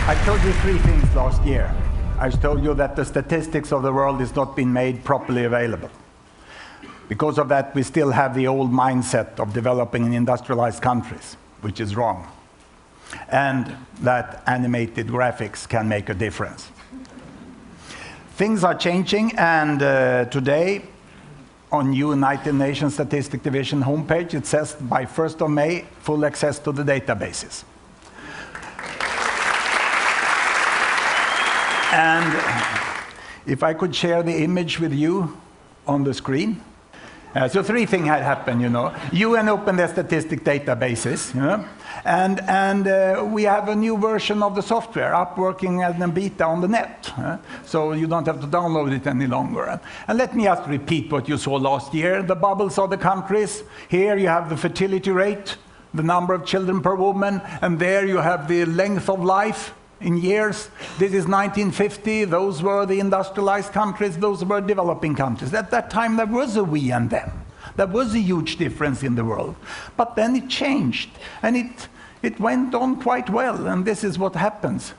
I told you three things last year. I told you that the statistics of the world is not being made properly available. Because of that, we still have the old mindset of developing in industrialized countries, which is wrong. And that animated graphics can make a difference. Things are changing, and today, on United Nations Statistic Division homepage, it says by 1st of May, full access to the databases. And if I could share the image with you on the screen. So three things had happened, you know. UN opened their statistic databases, you know, and we have a new version of the software up working as a beta on the net. So you don't have to download it any longer. And let me just repeat what you saw last year. The bubbles are the countries. Here you have the fertility rate, the number of children per woman, and there you have the length of life in years. This is 1950, those were the industrialized countries, those were developing countries. At that time there was a we and them. There was a huge difference in the world. But then it changed, and it went on quite well, and this is what happens.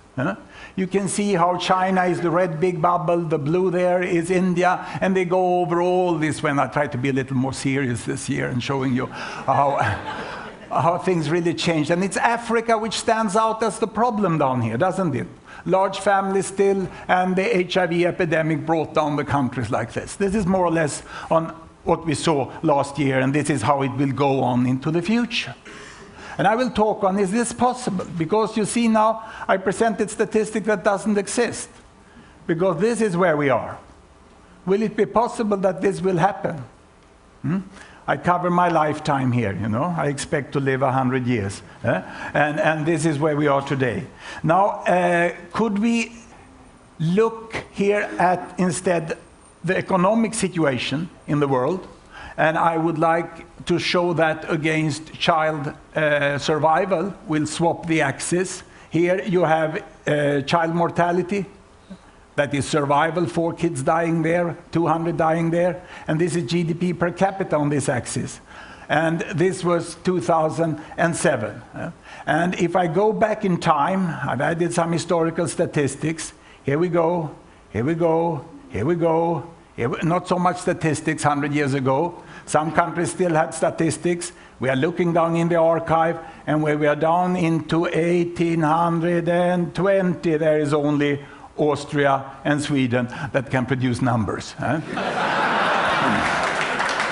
You can see how China is the red big bubble, the blue there is India, and they go over all this when I try to be a little more serious this year and showing you how things really changed. And it's Africa which stands out as the problem down here, doesn't it? Large families still, and the HIV epidemic brought down the countries like this. This is more or less on what we saw last year, and this is how it will go on into the future. And I will talk on, is this possible? Because you see now, I presented statistics that doesn't exist. Because this is where we are. Will it be possible that this will happen? I cover my lifetime here, you know. I expect to live 100 years. And this is where we are today. Now, could we look here at, instead, the economic situation in the world? And I would like to show that against child survival. We'll swap the axis. Here you have child mortality. That is survival, 4 kids dying there, 200 dying there. And this is GDP per capita on this axis. And this was 2007. And if I go back in time, I've added some historical statistics. Here we go, here we go, here we go. Not so much statistics 100 years ago. Some countries still had statistics. We are looking down in the archive, and where we are down into 1820, there is only Austria and Sweden that can produce numbers.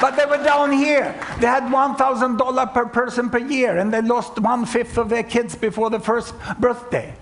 But they were down here. They had $1,000 per person per year, and they lost 1/5 of their kids before the first birthday.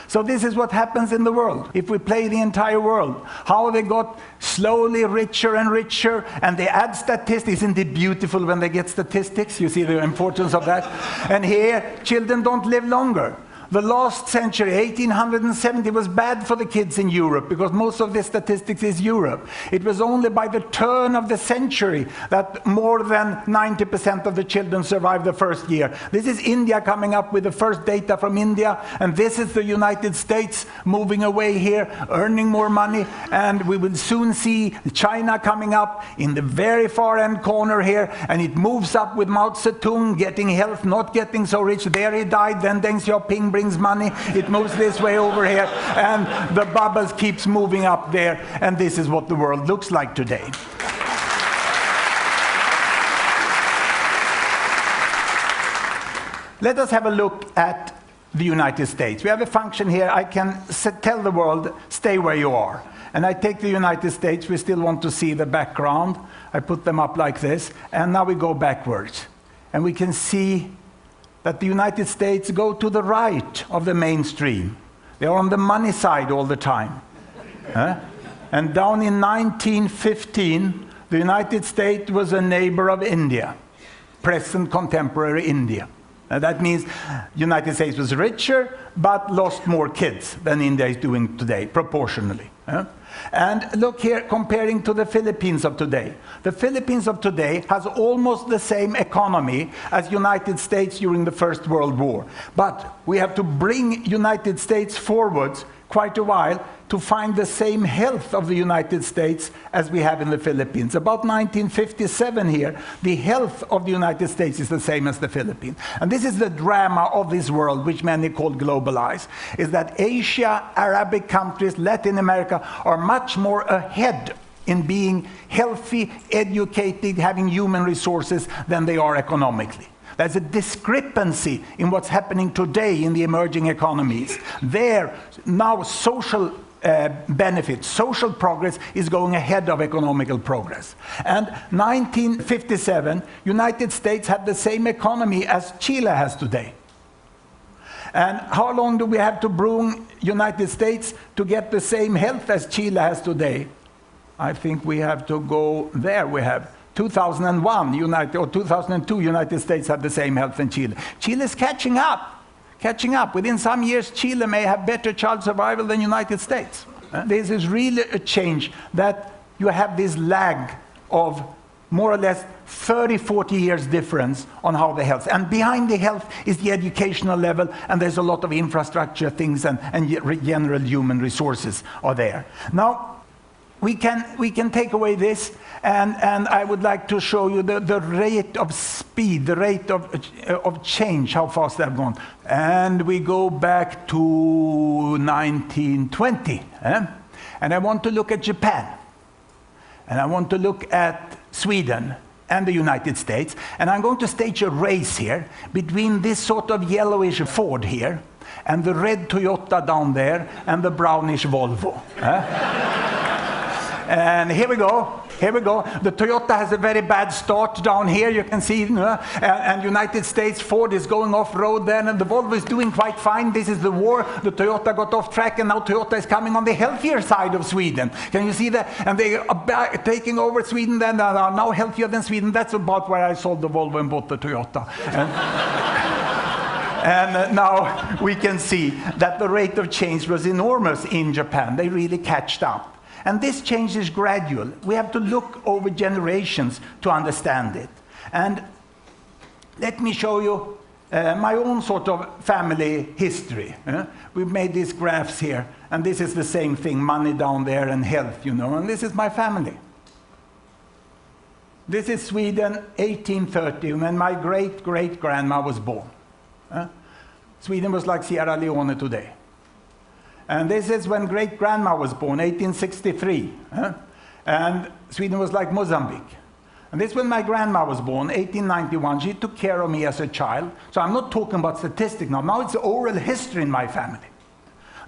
So this is what happens in the world. If we play the entire world, how they got slowly richer and richer, and they add statistics. Isn't it beautiful when they get statistics? You see the importance of that. And here, children don't live longer. The last century, 1870, was bad for the kids in Europe because most of the statistics is Europe. It was only by the turn of the century that more than 90% of the children survived the first year. This is India coming up with the first data from India, and this is the United States moving away here, earning more money, and we will soon see China coming up in the very far end corner here, and it moves up with Mao Zedong getting health, not getting so rich. There he died, then Deng Xiaoping brings money, it moves this way over here, and the bubbles keeps moving up there, and this is what the world looks like today. Let us have a look at the United States. We have a function here. I can tell the world, stay where you are. And I take the United States. We still want to see the background. I put them up like this, and now we go backwards. And we can see that the United States go to the right of the mainstream. They are on the money side all the time. And down in 1915, the United States was a neighbor of India, present contemporary India. That means the United States was richer, but lost more kids than India is doing today, proportionally. And look here, comparing to the Philippines of today. The Philippines of today has almost the same economy as United States during the First World War. But we have to bring United States forwards quite a while to find the same health of the United States as we have in the Philippines. About 1957 here, the health of the United States is the same as the Philippines. And this is the drama of this world, which many call globalized, is that Asia, Arabic countries, Latin America are much more ahead in being healthy, educated, having human resources than they are economically. There's a discrepancy in what's happening today in the emerging economies. There, now social benefits, social progress is going ahead of economical progress. And 1957, United States had the same economy as Chile has today. And how long do we have to bring United States to get the same health as Chile has today? I think we have to go there. We have 2001, or 2002, United States had the same health than Chile. Chile is catching up. Within some years, Chile may have better child survival than United States. This is really a change, that you have this lag of more or less 30, 40 years difference on how the health. And behind the health is the educational level, and there's a lot of infrastructure things and general human resources are there. Now, we can take away this, and I would like to show you the rate of speed, the rate of change, how fast they've gone. And we go back to 1920. And I want to look at Japan. And I want to look at Sweden and the United States. And I'm going to stage a race here between this sort of yellowish Ford here and the red Toyota down there and the brownish Volvo. And here we go. The Toyota has a very bad start down here, you can see. And United States, Ford is going off-road then, and the Volvo is doing quite fine. This is the war. The Toyota got off track, and now Toyota is coming on the healthier side of Sweden. Can you see that? And they are taking over Sweden, then are now healthier than Sweden. That's about where I sold the Volvo and bought the Toyota. And now we can see that the rate of change was enormous in Japan. They really catched up. And this change is gradual. We have to look over generations to understand it. And let me show you my own sort of family history. We've made these graphs here, and this is the same thing, money down there and health, and this is my family. This is Sweden, 1830, when my great-great-grandma was born. Sweden was like Sierra Leone today. And this is when great-grandma was born, 1863. And Sweden was like Mozambique. And this is when my grandma was born, 1891. She took care of me as a child. So I'm not talking about statistics now. Now it's oral history in my family.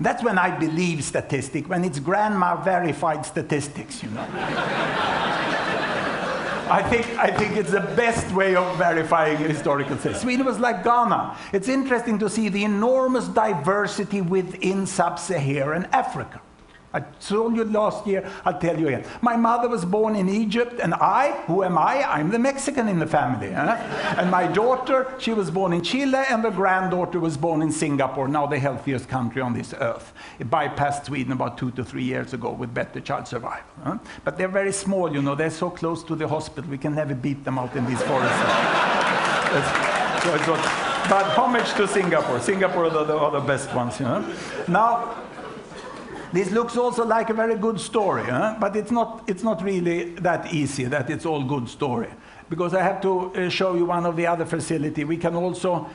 That's when I believe statistics, when it's grandma-verified statistics, I think it's the best way of verifying historical statistics. Sweden was like Ghana. It's interesting to see the enormous diversity within sub-Saharan Africa. I told you last year, I'll tell you again. My mother was born in Egypt, and who am I? I'm the Mexican in the family. And my daughter, she was born in Chile, and the granddaughter was born in Singapore, now the healthiest country on this earth. It bypassed Sweden about 2 to 3 years ago with better child survival. But they're very small, they're so close to the hospital, we can never beat them out in these forests. But homage to Singapore. Singapore are the best ones. Now, this looks also like a very good story, but it's not really that easy that it's all good story, because I have to show you one of the other facility. We can also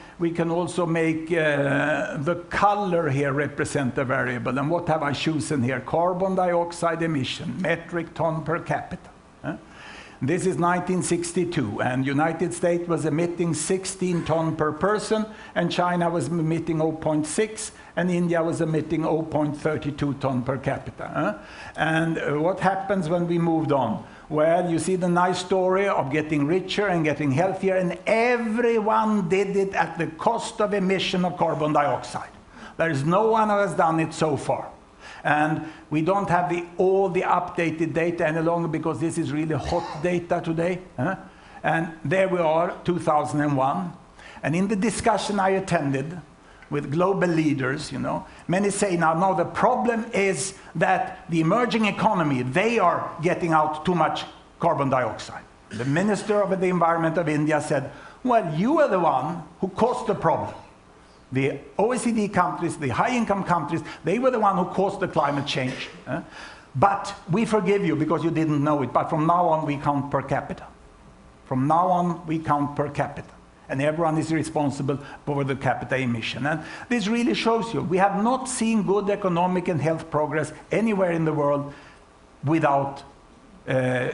make the color here represent a variable. And what have I chosen here? Carbon dioxide emission, metric ton per capita. This is 1962, and United States was emitting 16 ton per person, and China was emitting 0.6, and India was emitting 0.32 ton per capita. And what happens when we moved on? Well, you see the nice story of getting richer and getting healthier, and everyone did it at the cost of emission of carbon dioxide. There is no one who has done it so far. And we don't have all the updated data any longer, because this is really hot data today. And there we are, 2001. And in the discussion I attended with global leaders, many say now the problem is that the emerging economy, they are getting out too much carbon dioxide. The Minister of the Environment of India said, well, you are the one who caused the problem. The OECD countries, the high-income countries, they were the one who caused the climate change. But we forgive you because you didn't know it. But from now on, we count per capita. From now on, we count per capita. And everyone is responsible for the capita emission. And this really shows you, we have not seen good economic and health progress anywhere in the world without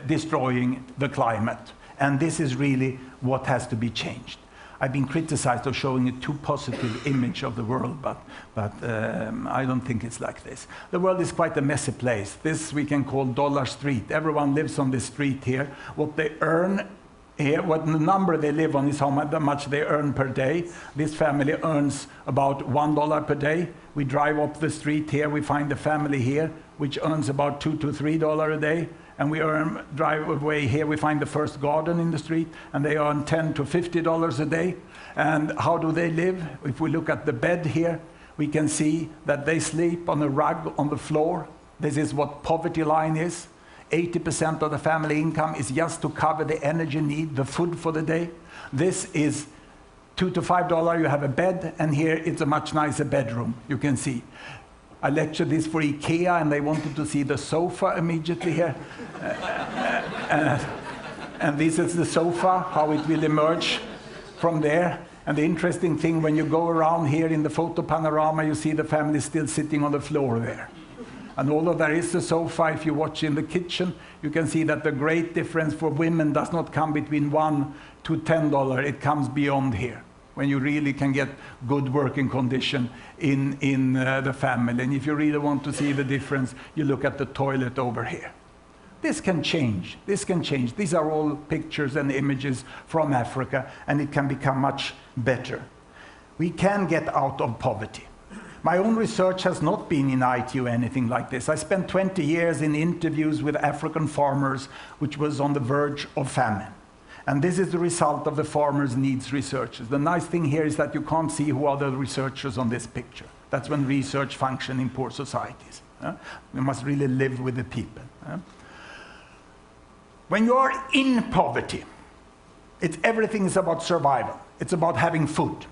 destroying the climate. And this is really what has to be changed. I've been criticized for showing a too positive image of the world, but I don't think it's like this. The world is quite a messy place. This we can call Dollar Street. Everyone lives on this street here. What they earn here, what the number they live on is how much they earn per day. This family earns about $1 per day. We drive up the street here, we find a family here, which earns about $2 to $3 a day. And we drive away here, we find the first garden in the street, and they earn $10 to $50 a day. And how do they live? If we look at the bed here, we can see that they sleep on a rug on the floor. This is what poverty line is. 80% of the family income is just to cover the energy need, the food for the day. This is $2 to $5, you have a bed, and here it's a much nicer bedroom, you can see. I lectured this for IKEA, and they wanted to see the sofa immediately here. And this is the sofa, how it will emerge from there. And the interesting thing, when you go around here in the photo panorama, you see the family still sitting on the floor there. And although there is a sofa, if you watch in the kitchen, you can see that the great difference for women does not come between $1 to $10, it comes beyond here, when you really can get good working condition in the family. And if you really want to see the difference, you look at the toilet over here. This can change, this can change. These are all pictures and images from Africa, and it can become much better. We can get out of poverty. My own research has not been in IT or anything like this. I spent 20 years in interviews with African farmers, which was on the verge of famine. And this is the result of the farmers' needs researchers. The nice thing here is that you can't see who are the researchers on this picture. That's when research functions in poor societies. We must really live with the people. When you are in poverty, everything is about survival. It's about having food.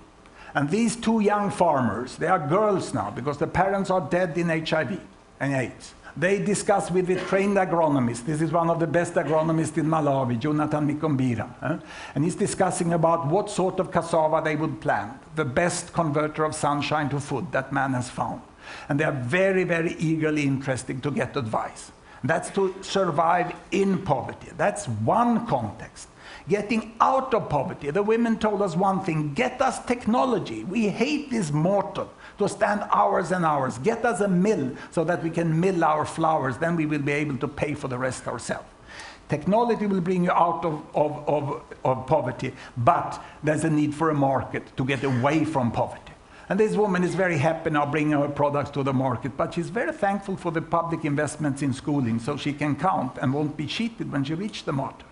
And these two young farmers, they are girls now because the parents are dead in HIV and AIDS. They discuss with the trained agronomist. This is one of the best agronomists in Malawi, Jonathan Mikombira. And he's discussing about what sort of cassava they would plant, the best converter of sunshine to food that man has found. And they are very, very eagerly interested to get advice. That's to survive in poverty. That's one context. Getting out of poverty, the women told us one thing: get us technology. We hate this mortal to stand hours and hours. Get us a mill so that we can mill our flowers, then we will be able to pay for the rest ourselves. Technology will bring you out of poverty, but there's a need for a market to get away from poverty. And this woman is very happy now bringing her products to the market, but she's very thankful for the public investments in schooling so she can count and won't be cheated when she reaches the market.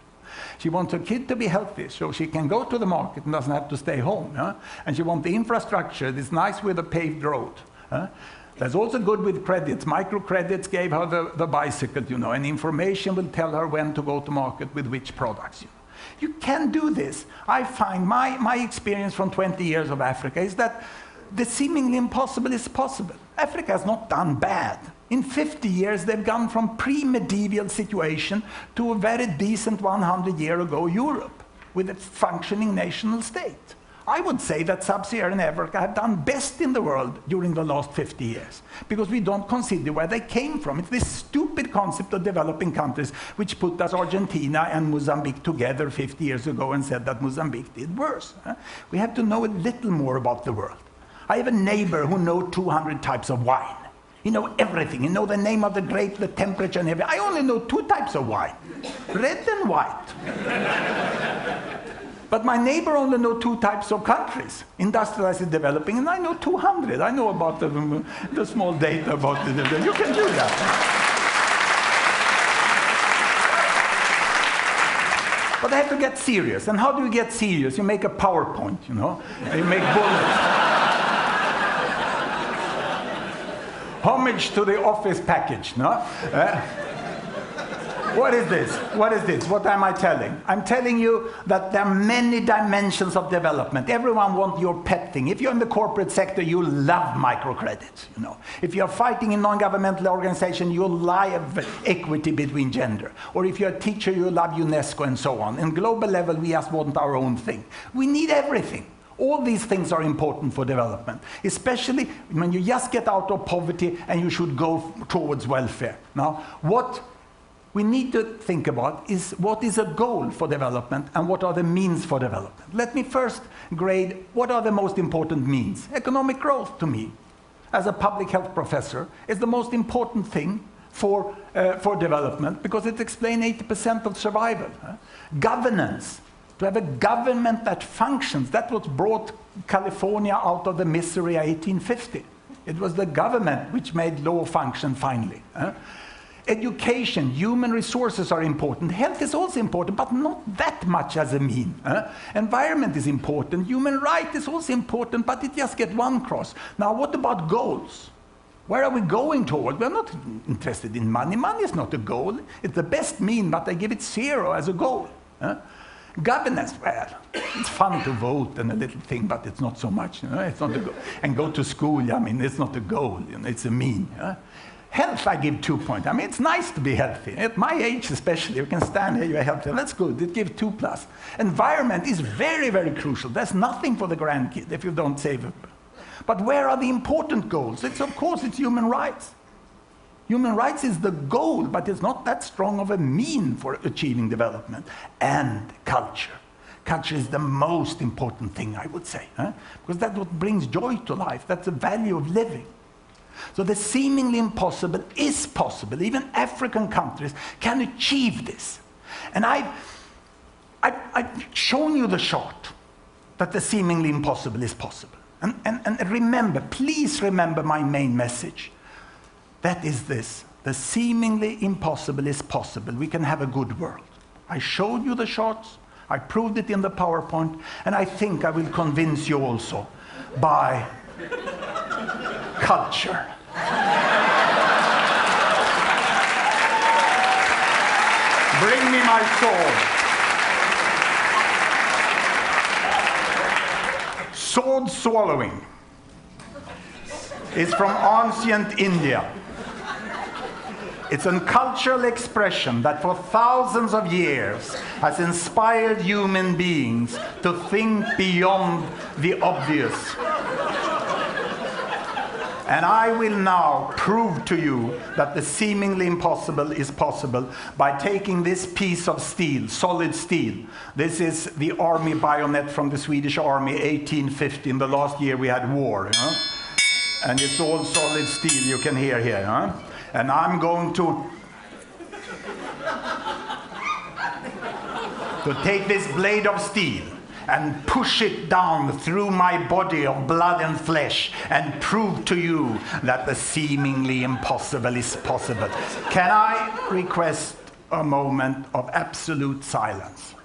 She wants her kid to be healthy so she can go to the market and doesn't have to stay home. And she wants the infrastructure that's nice with a paved road. That's also good with credits. Microcredits gave her the bicycle, and information will tell her when to go to market with which products. You can do this. I find my experience from 20 years of Africa is that the seemingly impossible is possible. Africa has not done bad. In 50 years, they've gone from pre-medieval situation to a very decent 100 years ago Europe with a functioning national state. I would say that sub-Saharan Africa have done best in the world during the last 50 years because we don't consider where they came from. It's this stupid concept of developing countries which put us Argentina and Mozambique together 50 years ago and said that Mozambique did worse. We have to know a little more about the world. I have a neighbor who knows 200 types of wine. He knows everything. He knows the name of the grape, the temperature, and everything. I only know 2 types of wine, red and white. But my neighbor only knows 2 types of countries, industrialized and developing, and I know 200. I know about the small data about the. You can do that. But I have to get serious. And how do you get serious? You make a PowerPoint, and you make bullets. Homage to the office package, no? What is this? What is this? What am I telling? I'm telling you that there are many dimensions of development. Everyone wants your pet thing. If you're in the corporate sector, you love microcredits. You know, if you're fighting in non-governmental organization, you love equity between gender. Or if you're a teacher, you love UNESCO and so on. In global level, we just want our own thing. We need everything. All these things are important for development, especially when you just get out of poverty and you should go towards welfare. Now, what we need to think about is what is a goal for development and what are the means for development. Let me first grade what are the most important means. Economic growth, to me, as a public health professor, is the most important thing for development because it explains 80% of survival. Governance. To have a government that functions. That's what brought California out of the misery of 1850. It was the government which made law function finally. Education, human resources are important. Health is also important, but not that much as a mean. Environment is important. Human right is also important, but it just gets one cross. Now, what about goals? Where are we going toward? We're not interested in money. Money is not a goal. It's the best mean, but I give it 0 as a goal. Governance, well, it's fun to vote and a little thing, but it's not so much. You know? It's not a goal. And go to school, I mean, it's not a goal. You know? It's a mean. Health, I give 2 points. I mean, it's nice to be healthy. At my age especially, you can stand here, you're healthy. That's good. It gives 2+. Environment is very, very crucial. There's nothing for the grandkid if you don't save it. But where are the important goals? Of course, it's human rights. Human rights is the goal, but it's not that strong of a mean for achieving development. And culture. Culture is the most important thing, I would say. Because that's what brings joy to life. That's the value of living. So the seemingly impossible is possible. Even African countries can achieve this. And I've shown you the shot that the seemingly impossible is possible. And remember, please remember my main message. That is this. The seemingly impossible is possible. We can have a good world. I showed you the shots. I proved it in the PowerPoint. And I think I will convince you also by culture. Bring me my sword. Sword swallowing is from ancient India. It's a cultural expression that for thousands of years has inspired human beings to think beyond the obvious. And I will now prove to you that the seemingly impossible is possible by taking this piece of steel, solid steel. This is the army bayonet from the Swedish army, 1850. In the last year we had war. You know? And it's all solid steel, you can hear here. Huh? And I'm going to take this blade of steel and push it down through my body of blood and flesh and prove to you that the seemingly impossible is possible. Can I request a moment of absolute silence?